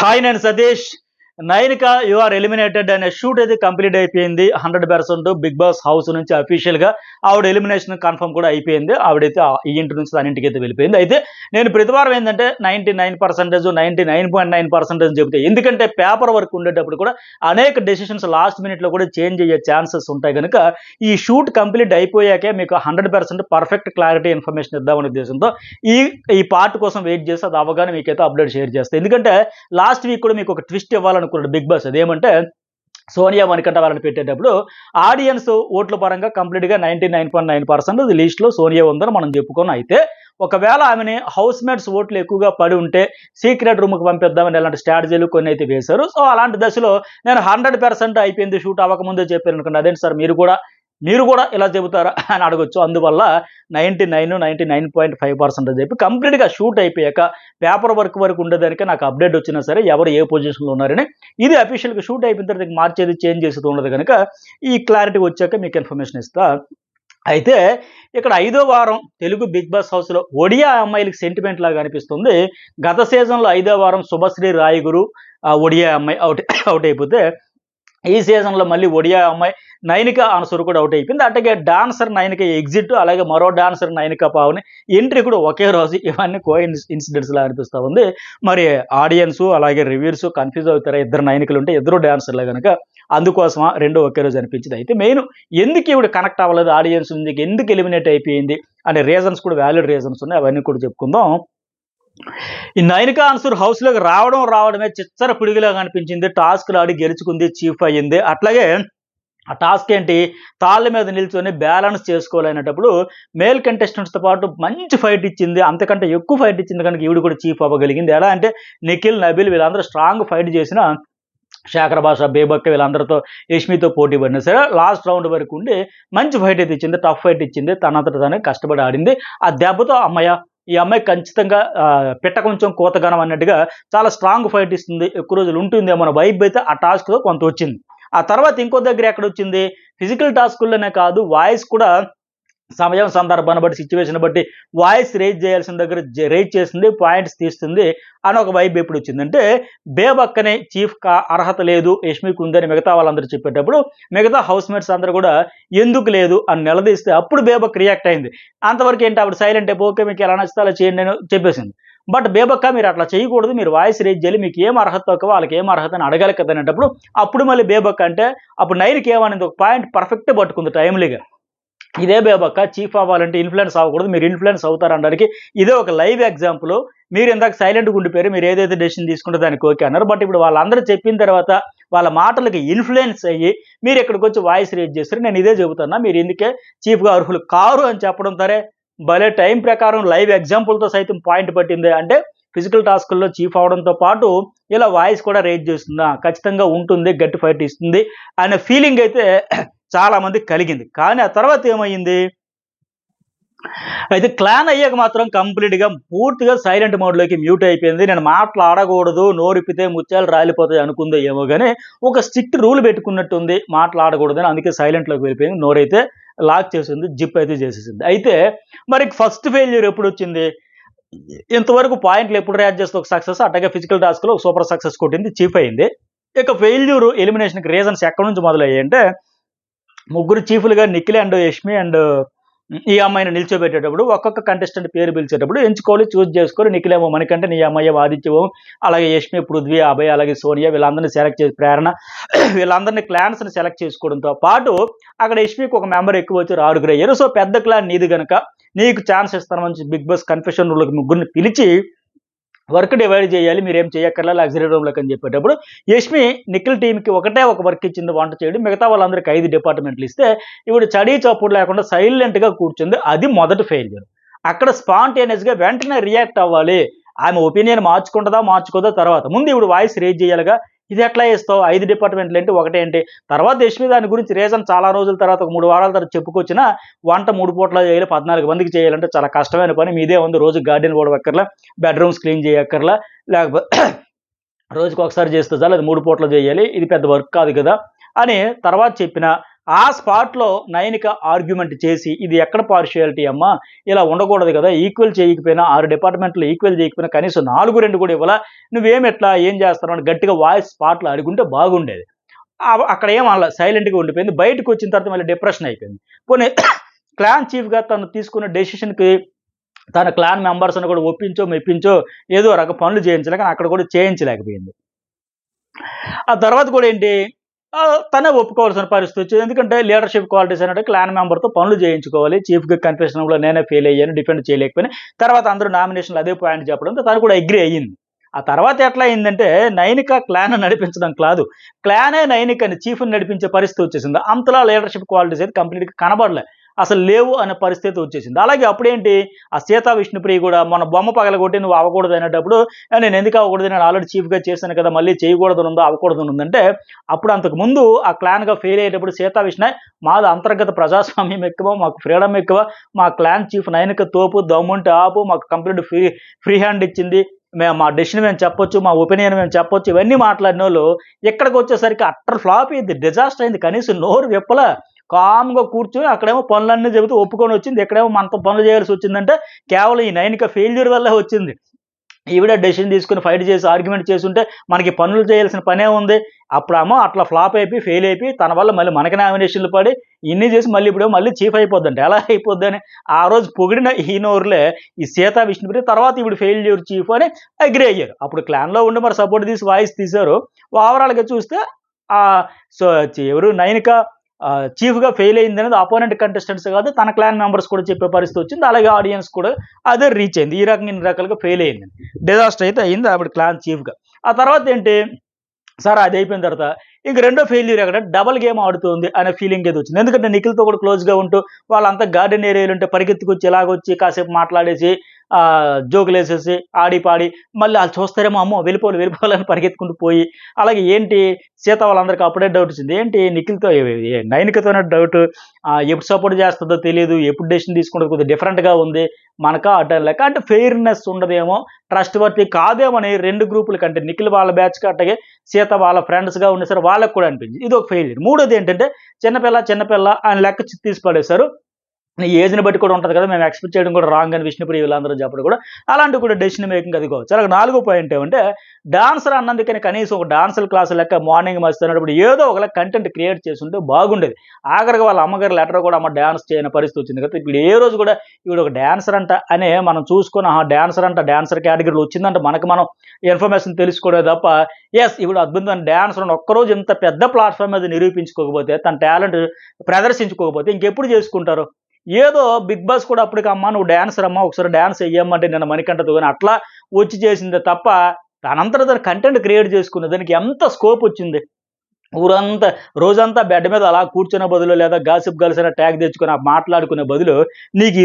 Hi, నేను Satish. Nainika you are eliminated అనే shoot అయితే కంప్లీట్ అయిపోయింది 100%. బిగ్ బాస్ హౌస్ నుంచి అఫీషియల్గా ఆవిడ ఎలిమినేషన్ కన్ఫర్మ్ కూడా అయిపోయింది. ఆవిడైతే ఈ ఇంటి నుంచి తన ఇంటికి అయితే వెళ్ళిపోయింది. అయితే నేను ప్రతివారం ఏంటంటే 99%, 99.9% చెబుతాయి. ఎందుకంటే పేపర్ వర్క్ ఉండేటప్పుడు కూడా అనేక డెసిషన్స్ లాస్ట్ మినిట్లో కూడా చేంజ్ అయ్యే ఛాన్సెస్ ఉంటాయి కనుక ఈ షూట్ కంప్లీట్ అయిపోయాకే మీకు 100% పర్ఫెక్ట్ క్లారిటీ ఇన్ఫర్మేషన్ ఇద్దామనే ఉద్దేశంతో ఈ ఈ పార్ట్ కోసం వెయిట్ చేసి అది అవగానే మీకైతే అప్డేట్ షేర్ చేస్తాను. ఎందుకంటే లాస్ట్ వీక్ కూడా మీకు ఒక ట్విస్ట్ ఇవ్వాలనుకున్నాడు బిగ్ బాస్. అదేమంటే సోనియా మణికంఠ వాళ్ళని పెట్టేటప్పుడు ఆడియన్స్ ఓట్ల పరంగా కంప్లీట్గా 99.9% లిస్ట్లో సోనియా ఉందని మనం చెప్పుకున్నాం. అయితే ఒకవేళ ఆమెని హౌస్ మేట్స్ ఓట్లు ఎక్కువగా పడి ఉంటే సీక్రెట్ రూమ్కి పంపిద్దామని ఇలాంటి స్ట్రాటజీలు కొన్ని అయితే వేశారు. సో అలాంటి దశలో నేను 100% అయిపోయింది షూట్ అవ్వకముందే చెప్పాను అనుకున్నాను. అదేంటి సార్ మీరు కూడా ఇలా చెబుతారా అని అడగొచ్చు. అందువల్ల 99.5% చెప్పి కంప్లీట్గా షూట్ అయిపోయాక పేపర్ వర్క్ వరకు ఉండేదానికి నాకు అప్డేట్ వచ్చినా సరే ఎవరు ఏ పొజిషన్లో ఉన్నారని ఇది అఫీషియల్గా షూట్ అయిపోయిన తర్వాత మార్చేది చేంజ్ చేసేది ఉండదు కనుక ఈ క్లారిటీ వచ్చాక మీకు ఇన్ఫర్మేషన్ ఇస్తా. అయితే ఇక్కడ 5వ వారం తెలుగు బిగ్ బాస్ హౌస్లో ఒడియా అమ్మాయిలకి సెంటిమెంట్ లాగా అనిపిస్తుంది. గత సీజన్లో 5వ వారం శుభశ్రీ రాయగురు ఒడియా అమ్మాయి అవుట్ అయిపోతే ఈ సీజన్లో మళ్ళీ ఒడియా అమ్మాయి నైనిక ఆన్సర్ కూడా అవుట్ అయిపోయింది. అట్లాగే డాన్సర్ నైనిక ఎగ్జిట్, అలాగే మరో డాన్సర్ నైనిక పావని ఎంట్రీ కూడా ఒకే రోజు. ఇవన్నీ ఇన్సిడెంట్స్ లా అనిపిస్తూ ఉంది. మరి ఆడియన్స్ అలాగే రివ్యూర్స్ కన్ఫ్యూజ్ అవుతారా? ఇద్దరు నైనికలు ఉంటే ఇద్దరు డాన్సర్లే కనుక అందుకోసమా రెండు ఒకే రోజు అనిపించింది. అయితే మెయిన్ ఎందుకు ఇవిడ కనెక్ట్ అవ్వలేదు ఆడియన్స్ నుంచి, ఎందుకు ఎలిమినేట్ అయిపోయింది అనే రీజన్స్ కూడా వ్యాలిడ్ రీజన్స్ ఉన్నాయి. అవన్నీ కూడా చెప్పుకుందాం. ఈ నైనిక ఆన్సర్ హౌస్లోకి రావడమే చిచ్చర పిడుగులాగా అనిపించింది. టాస్క్లు ఆడి గెలుచుకుంది, చీఫ్ అయ్యింది. అట్లాగే ఆ టాస్క్ ఏంటి, తాళ్ళ మీద నిల్చొని బ్యాలెన్స్ చేసుకోవాలనేటప్పుడు మేల్ కంటెస్టెంట్స్తో పాటు మంచి ఫైట్ ఇచ్చింది, అంతకంటే ఎక్కువ ఫైట్ ఇచ్చింది కనుక ఈవిడ కూడా చీఫ్ అవ్వగలిగింది. ఎలా అంటే నిఖిల్, నబీల్ వీళ్ళందరూ స్ట్రాంగ్ ఫైట్ చేసిన శేఖర్ భాష, బేబక్క వీళ్ళందరితో యష్మితో పోటీ పడినా సరే లాస్ట్ రౌండ్ వరకు ఉండి మంచి ఫైట్ అయితే ఇచ్చింది, టఫ్ ఫైట్ ఇచ్చింది, తనంతట తానే కష్టపడి ఆడింది. ఆ దెబ్బతో అమ్మయ్య ఈ అమ్మాయి ఖచ్చితంగా పిట్ట కొంచెం కోతగనం అన్నట్టుగా చాలా స్ట్రాంగ్ ఫైట్ ఇస్తుంది, ఎక్కువ రోజులు ఉంటుంది మన వైబ్ అయితే ఆ టాస్క్తో కొంత వచ్చింది. ఆ తర్వాత ఇంకో దగ్గర ఎక్కడ వచ్చింది, ఫిజికల్ టాస్కుల్లోనే కాదు వాయిస్ కూడా సమయం సందర్భాన్ని బట్టి సిచ్యువేషన్ బట్టి వాయిస్ రేజ్ చేయాల్సిన దగ్గర రేజ్ చేస్తుంది, పాయింట్స్ తీస్తుంది అని ఒక వైబ్ ఎప్పుడు వచ్చిందంటే బేబక్కనే చీఫ్ అర్హత లేదు యష్మికి ఉందని మిగతా వాళ్ళందరూ చెప్పేటప్పుడు మిగతా హౌస్ మేట్స్ అందరూ కూడా ఎందుకు లేదు అని నిలదీస్తే అప్పుడు బేబక్ రియాక్ట్ అయింది. అంతవరకు ఏంటి ఆవిడ సైలెంట్ అయిపో, ఓకే మీకు ఎలా నచ్చితే అలా చేయండి అని చెప్పేసింది. బట్ బేబక్క మీరు అట్లా చేయకూడదు, మీరు వాయిస్ రేజ్ చేయాలి, మీకు ఏం అర్హత తక్కువ వాళ్ళకి ఏం అర్హత అని అడగాలి కదా అనేటప్పుడు అప్పుడు మళ్ళీ బేబక్క అంటే అప్పుడు నైన్కి ఏమనేది ఒక పాయింట్ పర్ఫెక్ట్ పట్టుకుంది టైమ్లీగా. ఇదే బేబక్క చీఫ్ అవ్వాలంటే ఇన్ఫ్లుయెన్స్ అవ్వకూడదు, మీరు ఇన్ఫ్లుయెన్స్ అవుతారనడానికి ఇదే ఒక లైవ్ ఎగ్జాంపుల్. మీరు ఇందాక సైలెంట్గా ఉండిపోయారు, మీరు ఏదైతే డెసిషన్ తీసుకుంటే దానికి ఓకే అన్నారు. బట్ ఇప్పుడు వాళ్ళందరూ చెప్పిన తర్వాత వాళ్ళ మాటలకి ఇన్ఫ్లుయెన్స్ అయ్యి మీరు ఇక్కడికి వచ్చి వాయిస్ రేజ్ చేస్తారు. నేను ఇదే చెబుతున్నా, మీరు ఎందుకే చీఫ్గా అర్హులు కారు అని చెప్పడం సరే భలే టైం ప్రకారం లైవ్ ఎగ్జాంపుల్తో సైతం పాయింట్ పట్టింది. అంటే ఫిజికల్ టాస్కుల్లో చీఫ్ అవడంతో పాటు ఇలా వాయిస్ కూడా రేజ్ చేస్తుందా, ఖచ్చితంగా ఉంటుంది, గట్టి ఫైట్ ఇస్తుంది అనే ఫీలింగ్ అయితే చాలా మందికి కలిగింది. కానీ ఆ తర్వాత ఏమైంది, అయితే క్లాన్ అయ్యాక మాత్రం కంప్లీట్గా పూర్తిగా సైలెంట్ మోడ్లోకి మ్యూట్ అయిపోయింది. నేను మాట్లాడకూడదు, నోరిపితే ముత్యాలు రాలిపోతాయి అనుకుందో ఏమో కానీ ఒక స్ట్రిక్ట్ రూల్ పెట్టుకున్నట్టుంది, మాట్లాడకూడదని, అందుకే సైలెంట్లోకి వెళ్ళిపోయింది. నోరైతే లాక్ చేసింది, జిప్ అయితే చేసేసింది. అయితే మరి ఫస్ట్ ఫెయిల్యూర్ ఎప్పుడు వచ్చింది, ఇంతవరకు పాయింట్లు ఎప్పుడు ర్యాచ్ చేస్తే ఒక సక్సెస్, అట్లాగే ఫిజికల్ టాస్క్లో ఒక సూపర్ సక్సెస్ కొట్టింది, చీఫ్ అయింది. ఇక ఫెయిల్యూర్ ఎలిమినేషన్కి రీజన్స్ ఎక్కడి నుంచి మొదలయ్యాయి అంటే ముగ్గురు చీఫ్లుగా నిఖిల్ అండ్ యష్మి అండ్ ఈ అమ్మాయిని నిల్చోబెట్టేటప్పుడు ఒక్కొక్క కంటెస్టెంట్ పేరు పిలిచేటప్పుడు ఎంచుకోవాలి, చూజ్ చేసుకొని నిఖిలేమో మణికంఠ, నీ అమ్మాయి ఆదిత్యమో, అలాగే యష్మి, పృథ్వీ, అభయ్, అలాగే సోనియా వీళ్ళందరినీ సెలెక్ట్ చేసి ప్రేరణ వీళ్ళందరినీ క్లాన్స్ని సెలెక్ట్ చేసుకోవడంతో పాటు అక్కడ యష్మికి ఒక మెంబర్ ఎక్కువ వచ్చి 6 అయ్యారు. సో పెద్ద క్లాన్ నీది కనుక నీకు ఛాన్స్ ఇస్తాను మంచి బిగ్ బాస్ కన్ఫెషన్ రూమ్లోకి ముగ్గురిని పిలిచి వర్క్ డివైడ్ చేయాలి, మీరేం చేయక్కర్లా లగ్జరీ రూమ్లోకి అని చెప్పేటప్పుడు యష్మి నిఖిల్ టీంకి ఒకటే ఒక వర్క్ ఇచ్చింది, వంట చేయడం. మిగతా వాళ్ళందరికీ 5 డిపార్ట్మెంట్లు ఇస్తే ఇప్పుడు చడీ చప్పుడు లేకుండా సైలెంట్గా కూర్చుంది. అది మొదటి ఫెయిల్యూర్. అక్కడ స్పాంటేనియస్గా వెంటనే రియాక్ట్ అవ్వాలి, ఆమె ఒపీనియన్ మార్చుకోదో తర్వాత ముందు ఇప్పుడు వాయిస్ రేజ్ చేయాలిగా. ఇది ఎట్లా చేస్తావు, 5 డిపార్ట్మెంట్లు ఏంటి, ఒకటేంటి? తర్వాత యష్మి దాని గురించి రీజన్ చాలా రోజుల తర్వాత ఒక 3 వారాల తర్వాత చెప్పుకొచ్చినా వంట 3 పూట్ల చేయాలి, 14 మందికి చేయాలంటే చాలా కష్టమైన పని, మీదే ఉంది, రోజు గార్డెన్ పోవక్కర్లా, బెడ్రూమ్స్ క్లీన్ చేయక్కర్లా, లేకపోతే రోజుకి ఒకసారి చేస్తే చాలు, అది 3 పూట్ల చేయాలి, ఇది పెద్ద వర్క్ కాదు కదా అని తర్వాత చెప్పిన ఆ స్పాట్లో నయనిక ఆర్గ్యుమెంట్ చేసి ఇది ఎక్కడ పార్షియాలిటీ అమ్మా, ఇలా ఉండకూడదు కదా, ఈక్వల్ చేయకపోయినా 6 డిపార్ట్మెంట్లు ఈక్వల్ చేయకపోయినా కనీసం 4-2 కూడా ఇవ్వాలా, నువ్వేమెట్లా ఏం చేస్తున్నావు అని గట్టిగా వాయిస్ స్పాట్లో అడుగుంటే బాగుండేది. అక్కడ ఏం అనలా, సైలెంట్గా ఉండిపోయింది. బయటకు వచ్చిన తర్వాత మళ్ళీ డిప్రెషన్ అయిపోయింది. పోనీ క్లాన్ చీఫ్గా తను తీసుకున్న డెసిషన్కి తన క్లాన్ మెంబర్స్ని కూడా ఒప్పించో మెప్పించో ఏదో రకం పనులు చేయించలేక అక్కడ కూడా చేయించలేకపోయింది. ఆ తర్వాత కూడా ఏంటి, తనే ఒప్పుకోవాల్సిన పరిస్థితి వచ్చింది. ఎందుకంటే లీడర్షిప్ క్వాలిటీస్ అనేది క్లాన్ మెంబర్తో పనులు చేయించుకోవాలి. చీఫ్గా కన్ఫెషన్లో నేనే ఫెయిల్ అయ్యాను, డిఫెండ్ చేయలేకపోయినా, తర్వాత అందరూ నామినేషన్లు అదే పాయింట్ చెప్పడంతో తను కూడా అగ్రి అయ్యింది. ఆ తర్వాత ఎట్లా అయిందంటే నైనిక క్లాన్ నడిపించడం కాదు, క్లానే నైనికని చీఫ్ని నడిపించే పరిస్థితి వచ్చేసింది. అంతలా లీడర్షిప్ క్వాలిటీస్ అయితే కంప్లీట్గా కనబడలే, అసలు లేవు అనే పరిస్థితి వచ్చేసింది. అలాగే అప్పుడేంటి, ఆ సీతా విష్ణుప్రియ కూడా మన బొమ్మ పగలగొట్టి నువ్వు అవ్వకూడదు అనేటప్పుడు నేను ఎందుకు అవ్వకూడదు, నేను ఆల్రెడీ చీఫ్గా చేశాను కదా, మళ్ళీ చేయకూడదు ఉందో అవ్వకూడదు ఉందంటే, అప్పుడు అంతకు ముందు ఆ క్లాన్గా ఫెయిల్ అయ్యేటప్పుడు సీతా విష్ణు మాది అంతర్గత ప్రజాస్వామ్యం ఎక్కువ, మాకు ఫ్రీడమ్ ఎక్కువ, మా క్లాన్ చీఫ్ నైనిక తోపు, దమ్ముంటే ఆపు, మాకు కంప్లీట్ ఫ్రీ హ్యాండ్ ఇచ్చింది, మేము మా డెసిషన్ మేము చెప్పొచ్చు, మా ఒపీనియన్ మేము చెప్పొచ్చు, ఇవన్నీ మాట్లాడిన వాళ్ళు ఇక్కడికి వచ్చేసరికి అట్టర్ ఫ్లాప్ అయింది, డిజాస్టర్ అయింది. కనీసం నోరు విప్పల, కామ్గా కూర్చొని అక్కడేమో పనులన్నీ చెబుతూ ఒప్పుకొని వచ్చింది, ఎక్కడేమో మనతో పనులు చేయాల్సి వచ్చిందంటే కేవలం ఈ నైనిక ఫెయిల్యూర్ వల్లే వచ్చింది. ఈవిడ డెసిషన్ తీసుకుని ఫైట్ చేసి ఆర్గ్యుమెంట్ చేస్తుంటే మనకి పనులు చేయాల్సిన పనే ఉంది. అప్పుడేమో అట్లా ఫ్లాప్ అయిపోయి ఫెయిల్ అయిపోయి తన వల్ల మళ్ళీ మనకి నామినేషన్లు పడి ఇన్ని చేసి మళ్ళీ చీఫ్ అయిపోద్దంట. ఎలా అయిపోద్దని ఆ రోజు పొగిడిన ఈ నోరులే ఈ సీతా విష్ణుప్రియ తర్వాత ఇప్పుడు ఫెయిల్యూర్ చీఫ్ అని అగ్రి అయ్యారు. అప్పుడు క్లాన్లో ఉండి మరి సపోర్ట్ తీసి వాయిస్ తీశారు. ఓవరాల్గా చూస్తే సో ఎవరు నైనిక చీఫ్గా ఫెయిల్ అయింది అనేది అపోనెంట్ కంటెస్టెంట్స్ కాదు, తన క్లాన్ మెంబర్స్ కూడా చెప్పే పరిస్థితి వచ్చింది. అలాగే ఆడియన్స్ కూడా అదే రీచ్ అయింది. ఈ రకంగా ఇన్ని రకాలుగా ఫెయిల్ అయింది, డిజాస్టర్ అయితే అయింది ఆవిడ క్లాన్ చీఫ్గా. ఆ తర్వాత ఏంటి, సరే అది అయిపోయిన తర్వాత ఇంక రెండో ఫెయిల్యూర్ ఎక్కడ, డబల్ గేమ్ ఆడుతుంది అనే ఫీలింగ్ ఏదో వచ్చింది. ఎందుకంటే నిఖిల్తో కూడా క్లోజ్గా ఉంటూ వాళ్ళంతా గార్డెన్ ఏరియాలు ఉంటే పరిగెత్తుకొచ్చి ఇలాగొచ్చి కాసేపు మాట్లాడేసి జోకులు వేసేసి ఆడి పాడి మళ్ళీ వాళ్ళు చూస్తారేమో అమ్మో వెళ్ళిపోవాలని పరిగెత్తుకుంటూ పోయి, అలాగే ఏంటి సీత వాళ్ళందరికీ అప్పుడే డౌట్ వచ్చింది, ఏంటి నిఖిల్తో నైనికతోనే డౌట్, ఎప్పుడు సపోర్ట్ చేస్తుందో తెలియదు, ఎప్పుడు డెసిషన్ తీసుకుంటుందో కొద్దిగా డిఫరెంట్గా ఉంది, మనకా అడ్డం లేక అంటే ఫెయిర్నెస్ ఉండదేమో, ట్రస్ట్ వర్తి కాదేమో అని రెండు గ్రూపుల కంటే నిఖిల్ వాళ్ళ బ్యాచ్కి అట్టగే సీత వాళ్ళ ఫ్రెండ్స్గా ఉన్న సరే వాళ్ళకి కూడా అనిపించింది ఇది ఒక ఫెయిల్యూర్. మూడోది ఏంటంటే చిన్నపిల్ల ఆయన లెక్క తీసి పడేశారు. నీ ఏజ్ని బట్టి కూడా ఉంటుంది కదా, మేము ఎక్స్పెక్ట్ చేయడం కూడా రాంగ్ అని విష్ణుప్రియ వీళ్ళందరూ చెప్పడం కూడా అలాంటివి కూడా డెసిషన్ మేకింగ్ అది కావచ్చు. అలాగే నాలుగో పాయింట్ ఏమంటే డాన్సర్ అన్నందుకని కనీసం ఒక డాన్సర్ క్లాస్ లెక్క మార్నింగ్ మస్తున్నప్పుడు ఏదో ఒక కంటెంట్ క్రియేట్ చేస్తుంటే బాగుండేది. ఆఖరికి వాళ్ళ అమ్మగారి లెటర్ కూడా అమ్మ డ్యాన్స్ చేయని పరిస్థితి వచ్చింది కదా, ఇప్పుడు ఏ రోజు కూడా ఈవిడ ఒక డాన్సర్ అంట అనే మనం చూసుకొని డాన్సర్ కేటగిరీలో వచ్చిందంటే మనకు మనం ఇన్ఫర్మేషన్ తెలుసుకోవడమే తప్ప ఎస్ ఇప్పుడు అద్భుతమైన డాన్సర్ అని ఒక్కరోజు ఇంత పెద్ద ప్లాట్ఫామ్ మీద నిరూపించుకోకపోతే, తన టాలెంట్ ప్రదర్శించుకోకపోతే ఇంకెప్పుడు చేసుకుంటారు. ఏదో బిగ్ బాస్ కూడా అప్పటికి అమ్మ నువ్వు డాన్సర్ అమ్మా ఒకసారి డాన్స్ వెయ్యమ్మంటే నేను మణికంఠతో కానీ అట్లా వచ్చి చేసిందే తప్ప తనంతట తన కంటెంట్ క్రియేట్ చేసుకునే దానికి ఎంత స్కోప్ వచ్చింది. ఊరంతా రోజంతా బెడ్ మీద అలా కూర్చునే బదులు లేదా గాసిప్ గర్ల్స్ అనే ట్యాగ్ తెచ్చుకొని మాట్లాడుకునే బదులు నీకు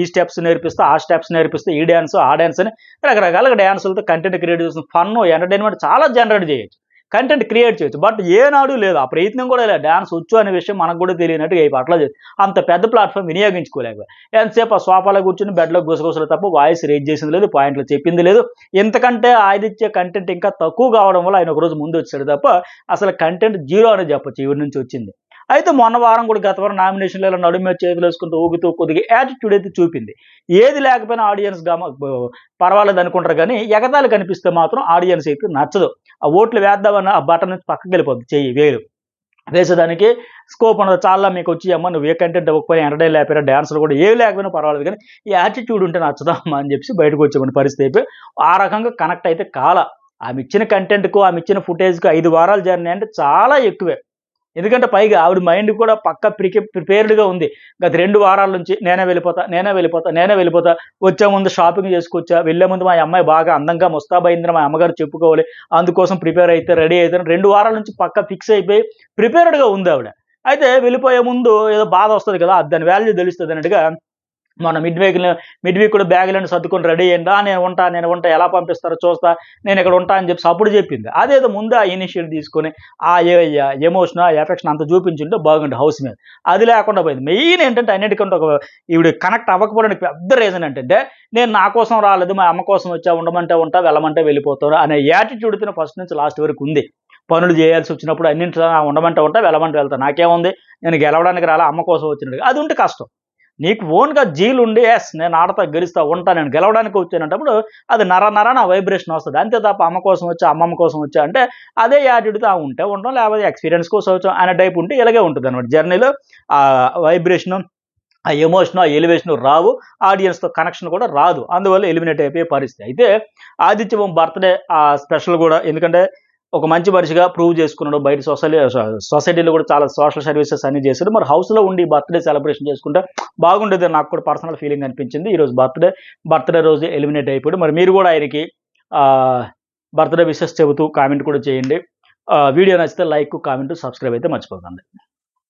ఈ స్టెప్స్ నేర్పిస్తా, ఆ స్టెప్స్ నేర్పిస్తే ఈ డ్యాన్స్ ఆ డ్యాన్స్ అని రకరకాలుగా డ్యాన్సులతో కంటెంట్ క్రియేట్ చేసిన ఫన్ ఎంటర్టైన్మెంట్ చాలా జనరేట్ చేయొచ్చు, కంటెంట్ క్రియేట్ చేయొచ్చు. బట్ ఏనాడు లేదు, ఆ ప్రయత్నం కూడా లేదు. డ్యాన్స్ వచ్చు అనే విషయం మనకు కూడా తెలియనట్టుగా అయిపోయి అట్లా అంత పెద్ద ప్లాట్ఫామ్ వినియోగించుకోలేక ఎంతసేపు ఆ సోఫాలో కూర్చుని బెడ్లో గుసగుసలు తప్ప వాయిస్ రేజ్ చేసింది లేదు, పాయింట్లు చెప్పింది లేదు. ఇంతకంటే ఆయన ఇచ్చే కంటెంట్ ఇంకా తక్కువ కావడం వల్ల ఆయన ఒకరోజు ముందు వచ్చాడు తప్ప అసలు కంటెంట్ జీరో అని చెప్పొచ్చు ఈవిడ నుంచి వచ్చింది. అయితే మొన్న వారం కూడా గత వారం నామినేషన్లో ఇలా నడుమే చేతులు వేసుకుంటూ ఊగుతూ కొద్దిగా యాటిట్యూడ్ అయితే చూపింది. ఏది లేకపోయినా ఆడియన్స్ పర్వాలేదు అనుకుంటారు కానీ ఎగతాళి కనిపిస్తే మాత్రం ఆడియన్స్ అయితే నచ్చదు. ఆ ఓట్లు వేద్దామన్న ఆ బటన్ నుంచి పక్కకి వెళ్ళిపోద్ది, చెయ్యి వేసేదానికి స్కోప్ ఉండదు. చాలా మీకు వచ్చి అమ్మ నువ్వు ఏ కంటెంట్ ఇవ్వకపోయినా ఎంటర్టైన్ లేకపోయినా డ్యాన్సులు కూడా ఏవి లేకపోయినా పర్వాలేదు కానీ ఈ యాటిట్యూడ్ ఉంటే నచ్చదమ్మా అని చెప్పి బయటకు వచ్చేమని పరిస్థితి అయిపోయి ఆ రకంగా కనెక్ట్ అయితే ఆమె ఇచ్చిన కంటెంట్కు ఆమె ఇచ్చిన ఫుటేజ్కు 5 వారాలు జర్నీ అంటే చాలా ఎక్కువే. ఎందుకంటే పైగా ఆవిడ మైండ్ కూడా పక్క ప్రిపేర్డ్గా ఉంది. గత 2 వారాల నుంచి నేనే వెళ్ళిపోతా, వచ్చే ముందు షాపింగ్ చేసుకొచ్చా, వెళ్ళే ముందు మా అమ్మాయి బాగా అందంగా ముస్తాబైందని మా అమ్మగారు చెప్పుకోవాలి, అందుకోసం ప్రిపేర్ అయితే రెడీ అయితే 2 వారాల నుంచి పక్క ఫిక్స్ అయిపోయి ప్రిపేర్డ్గా ఉంది ఆవిడ. అయితే వెళ్ళిపోయే ముందు ఏదో బాధ వస్తుంది కదా, దాని వాల్యూ తెలుస్తుంది అన్నట్టుగా మన మిడ్ వీక్ కూడా బ్యాగులను సర్దుకొని రెడీ అయ్యిందా, నేను ఉంటా ఎలా పంపిస్తారో చూస్తా, నేను ఇక్కడ ఉంటా అని చెప్పి అప్పుడు చెప్పింది. అదేదో ముందు ఆ ఇనిషియేటివ్ తీసుకొని ఆ ఎమోషన్ ఆ ఎఫెక్షన్ అంత చూపించుంటే బాగుండే హౌస్ మీద. అది లేకుండా పోయింది. మెయిన్ ఏంటంటే అన్నిటికంటే ఈవిడ కనెక్ట్ అవ్వకపోవడానికి పెద్ద రీజన్ ఏంటంటే నేను నా కోసం రాలేదు, మా అమ్మ కోసం వచ్చా, ఉండమంటే ఉంటా, వెళ్ళమంటే వెళ్ళిపోతాను అనే యాటిట్యూడ్తో ఫస్ట్ నుంచి లాస్ట్ వరకు ఉంది. పనులు చేయాల్సి వచ్చినప్పుడు అన్నింటిలో ఉండమంటే ఉంటా, వెళ్ళమంటే వెళ్తా, నాకేముంది, నేను గెలవడానికి రాలా, అమ్మ కోసం వచ్చినట్టు. అది ఉంటే కష్టం. నీకు ఓన్గా జీలు ఉండి నేను ఆడతా గెలుస్తా ఉంటా, నేను గెలవడానికి వచ్చానంటప్పుడు అది నరాన వైబ్రేషన్ వస్తుంది. అంతే తప్ప అమ్మ కోసం వచ్చా, అమ్మమ్మ కోసం వచ్చా అంటే అదే యాటిట్యూడ్తో ఉంటే ఉండడం, లేకపోతే ఎక్స్పీరియన్స్ కోసం వచ్చాం అనే టైప్ ఉంటే ఇలాగే ఉంటుంది అనమాట. జర్నీలో ఆ వైబ్రేషను, ఆ ఎమోషను, ఆ ఎలివేషను రావు. ఆడియన్స్‌తో కనెక్షన్ కూడా రాదు. అందువల్ల ఎలిమినేట్ అయిపోయే పరిస్థితి. అయితే ఆదిత్య బర్త్‌డే స్పెషల్ కూడా, ఎందుకంటే ఒక మంచి మనిషిగా ప్రూవ్ చేసుకున్నాడు. బయట సొసైటీలో కూడా చాలా సోషల్ సర్వీసెస్ అన్నీ చేశాడు. మరి హౌస్‌లో ఉండి బర్త్‌డే సెలబ్రేషన్ చేసుకుంటే బాగుండేదని నాకు కూడా పర్సనల్ ఫీలింగ్ అనిపించింది. ఈరోజు బర్త్‌డే రోజు ఎలిమినేట్ అయిపోయాడు. మరి మీరు కూడా ఆయనకి బర్త్‌డే విషెస్ చెబుతూ కామెంట్ కూడా చేయండి. వీడియో నచ్చితే లైక్, కామెంట్, సబ్స్క్రైబ్ అయితే మర్చిపోకండి.